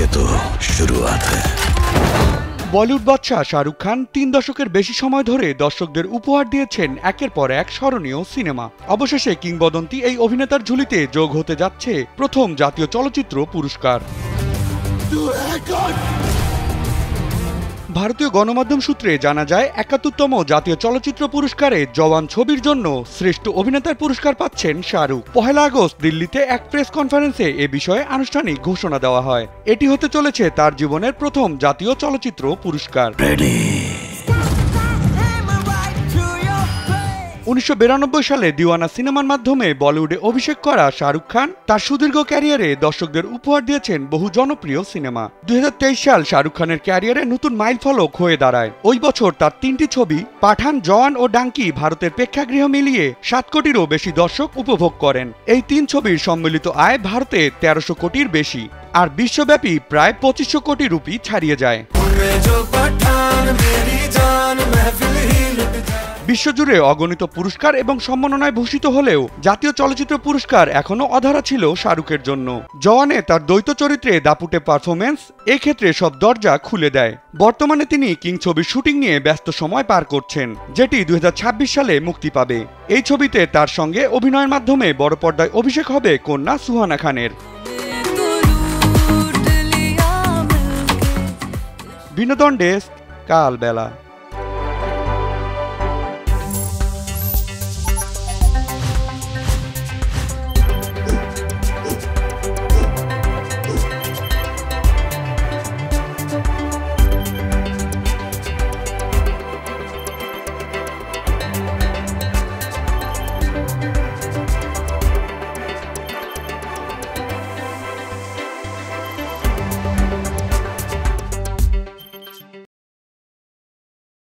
ये तो शुरुआत है। বলিউড বাদশা শাহরুখ খান ৩ দশকের বেশি সময় ধরে দর্শকদের উপহার দিয়েছেন একের পর এক স্মরণীয় সিনেমা। অবশেষে কিংবদন্তি এই অভিনেতার ঝুলিতে যোগ হতে যাচ্ছে প্রথম জাতীয় চলচ্চিত্র পুরস্কার। ভারতীয় গণমাধ্যম সূত্রে জানা যায় ৭১তম জাতীয় চলচ্চিত্র পুরস্কারে জওয়ান ছবির জন্য শ্রেষ্ঠ অভিনেতার পুরস্কার পাচ্ছেন শাহরুখ। ১ আগস্ট দিল্লিতে এক প্রেস কনফারেন্সে এ বিষয়ে আনুষ্ঠানিক ঘোষণা দেওয়া হয়। এটি হতে চলেছে তার জীবনের প্রথম জাতীয় চলচ্চিত্র পুরস্কার। ১৯৯২ সালে দিওয়ানা সিনেমার মাধ্যমে বলিউডে অভিষেক করা শাহরুখ খান তার সুদীর্ঘ ক্যারিয়ারে দর্শকদের উপহার দিয়েছেন বহু জনপ্রিয় সিনেমা। ২০২৩ সাল শাহরুখ খানের ক্যারিয়ারে নতুন মাইলফলক হয়ে দাঁড়ায়। ওই বছর তার ৩টি ছবি পাঠান, জওয়ান ও ডাঙ্কি ভারতের প্রেক্ষাগৃহ মিলিয়ে ৭ কোটিরও বেশি দর্শক উপভোগ করেন। এই ৩ ছবির সম্মিলিত আয় ভারতে ১৩০০ কোটির বেশি, আর বিশ্বব্যাপী প্রায় ২৫০০ কোটি রুপি ছাড়িয়ে যায়। বিশ্বজুড়ে অগণিত পুরস্কার এবং সম্মাননায় ভূষিত হলেও জাতীয় চলচ্চিত্র পুরস্কার এখনও অধরা ছিল শাহরুখের জন্য। জওয়ানে তার দ্বৈত চরিত্রে দাপুটে পারফরমেন্স এক্ষেত্রে সব দরজা খুলে দেয়। বর্তমানে তিনি কিং ছবির শুটিং নিয়ে ব্যস্ত সময় পার করছেন, যেটি ২০২৬ সালে মুক্তি পাবে। এই ছবিতে তার সঙ্গে অভিনয়ের মাধ্যমে বড় পর্দায় অভিষেক হবে কন্যা সুহানা খানের। বিনোদন ডেস্ক, কালবেলা।